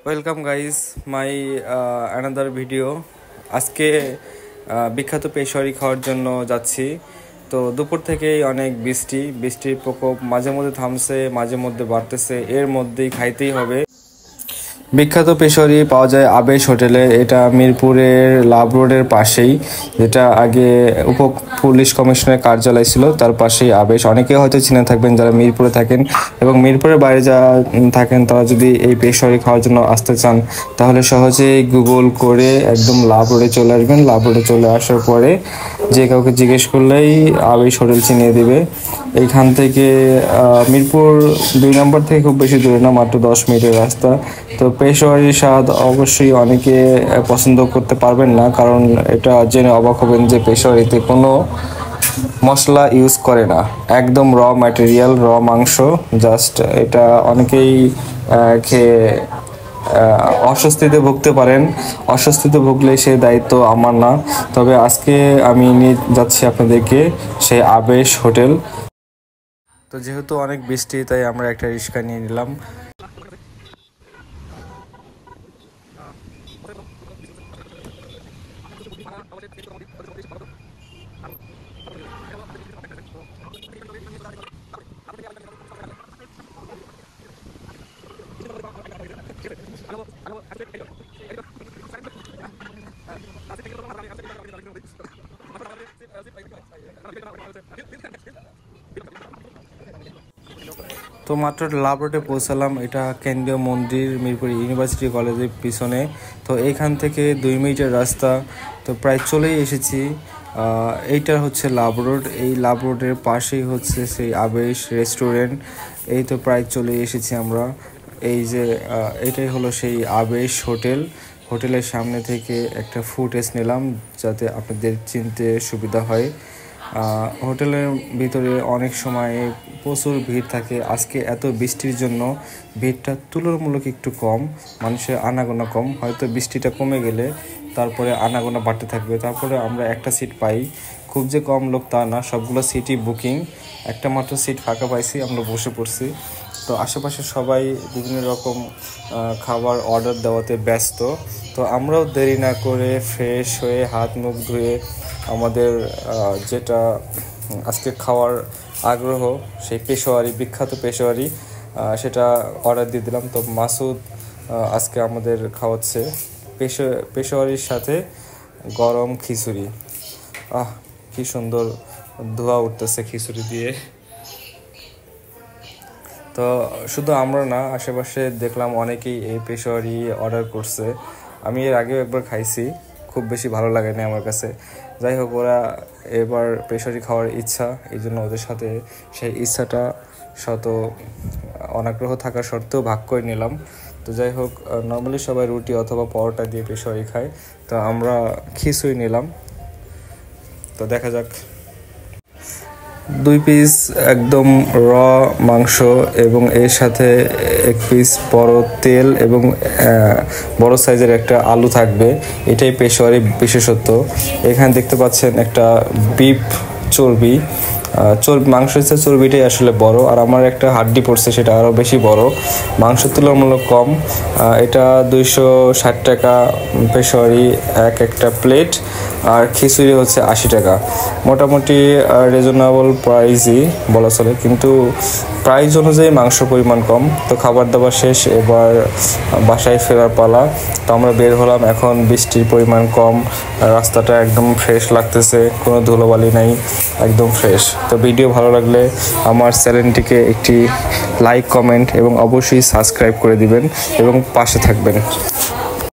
Welcome guys my another video. আজকে বিখ্যাত পেশোয়ারি খাওয়ার জন্য যাচ্ছি। তো দুপুর থেকেই অনেক বৃষ্টির প্রকোপ মাঝে মধ্যে থামছে, মাঝে মধ্যে বাড়তেছে, এর মধ্যেই খাইতেই হবে। বিখ্যাত পেশোয়ারি পাওয়া যায় আবেশ হোটেলে। এটা মিরপুরের লাভ রোডের পাশেই, যেটা আগে উপ পুলিশ কমিশনের কার্যালয় ছিল, তার পাশেই আবেশ। অনেকে হয়তো চিনে থাকবেন যারা মিরপুরে থাকেন, এবং মিরপুরের বাইরে যারা থাকেন তারা যদি এই পেশোয়ারি খাওয়ার জন্য আসতে চান তাহলে সহজেই গুগল করে একদম লাভ রোডে চলে আসবেন। লাভ রোডে চলে আসার পরে যে কাউকে জিজ্ঞেস করলেই আবেশ হোটেল চিনিয়ে দিবে। এইখান থেকে মিরপুর 2 নম্বর থেকে খুব বেশি দূরে না, মাত্র 10 মিনিটের রাস্তা। তো পেশোয়ারি স্বাদ অবশ্যই অনেকে পছন্দ করতে পারবেন না, কারণ এটা জেনে অবাক হবেন যে পেশোয়ারিতে কোনো মশলা ইউজ করে না, একদম র ম্যাটেরিয়াল, র মাংস। জাস্ট এটা অনেকেই খেয়ে অস্বস্তিতে ভুগতে পারেন। অস্বস্তিতে ভুগলে সে দায়িত্ব আমার না। তবে আজকে আমি নিয়ে যাচ্ছি আপনাদেরকে সেই আবেশ হোটেল। তো যেহেতু অনেক বৃষ্টি, তাই আমরা একটা রিক্সা নিয়ে নিলাম। তো মাত্র লাভ রোডে পৌঁছালাম। এটা কেন্দ্রীয় মন্দির, মিরপুর ইউনিভার্সিটি কলেজের পিছনে। তো এইখান থেকে 2 মিনিটের রাস্তা। তো প্রায় চলেই এসেছি। এইটা হচ্ছে লাভ রোড। এই লাভ রোডের পাশেই হচ্ছে সেই আবেশ রেস্টুরেন্ট। এই তো প্রায় চলে এসেছি আমরা। এই যে এটাই হলো সেই আবেশ হোটেল। হোটেলের সামনে থেকে একটা ফুটেজ নিলাম যাতে আপনাদের চিনতে সুবিধা হয়। হোটেলের ভিতরে অনেক সময় প্রচুর ভিড় থাকে। আজকে এত বৃষ্টির জন্য ভিড়টা তুলনামূলক একটু কম, মানুষের আনাগোনা কম। হয়তো বৃষ্টিটা কমে গেলে তারপরে আনাগোনা বাড়তে থাকবে। তারপরে আমরা একটা সিট পাই, খুব যে কম লোক তা না, সবগুলো সিটই বুকিং। একটা মাত্র সিট ফাঁকা পাইছি, আমরা বসে পড়ছি। তো আশেপাশে সবাই বিভিন্ন রকম খাবার অর্ডার দেওয়াতে ব্যস্ত। তো আমরাও দেরি না করে ফ্রেশ হয়ে হাত মুখ ধুয়ে আমাদের যেটা আজকে খাওয়ার আগ্রহ, সেই পেশোয়ারি, বিখ্যাত পেশোয়ারি, সেটা অর্ডার দিয়ে দিলাম। তো মাসুদ আজকে আমাদের খাওয়াচ্ছে পেশোয়ারির সাথে গরম খিচুড়ি। কি সুন্দর ধোঁয়া উঠতেছে খিচুড়ি দিয়ে। তো শুধু আমরা না, আশেপাশে দেখলাম অনেকেই এই পেশোয়ারি অর্ডার করছে। আমি এর আগেও একবার খাইছি, খুব বেশি ভালো লাগেনি আমার কাছে। যাই হোক, ওরা এবার পেশোয়ারি খাওয়ার ইচ্ছা, এই জন্য ওদের সাথে সেই ইচ্ছাটা শত অনাগ্রহ থাকা সত্ত্বেও ভাগ করে নিলাম। তো যাই হোক, নর্মালি সবাই রুটি অথবা পরোটা দিয়ে পেশোয়ারি খায়, তো আমরা খিচুড়ি নিলাম। তো দেখা যাক। 2 পিস একদম র মাংস এবং এর সাথে 1 পিস বড় তেল এবং বড় সাইজের একটা আলু থাকবে। এটাই পেশোয়ারি বিশেষত্ব। এখানে দেখতে পাচ্ছেন একটা বিফ চর্বি, মাংস হচ্ছে চর্বিটাই আসলে বড়, আর আমার একটা হাড্ডি পড়ছে, সেটা আরও বেশি বড়। মাংস তুলনামূলক কম। এটা 260 টাকা পেশোয়ারি একটা প্লেট, আর খিচুড়ি হচ্ছে 80 টাকা। মোটামুটি রিজনেবল প্রাইসই বলা চলে, কিন্তু প্রাইস অনুযায়ী মাংস পরিমাণ কম। তো খাবার দাবার শেষ, এবার বাসায় ফেরার পালা। তো আমরা বের হলাম, এখন বৃষ্টির পরিমাণ কম, রাস্তাটা একদম ফ্রেশ লাগতেছে, কোনো ধুলোবালি নাই, একদম ফ্রেশ। তো ভিডিও ভালো লাগলে আমার চ্যানেলটিকে একটি লাইক, কমেন্ট এবং অবশ্যই সাবস্ক্রাইব করে দিবেন এবং পাশে থাকবেন।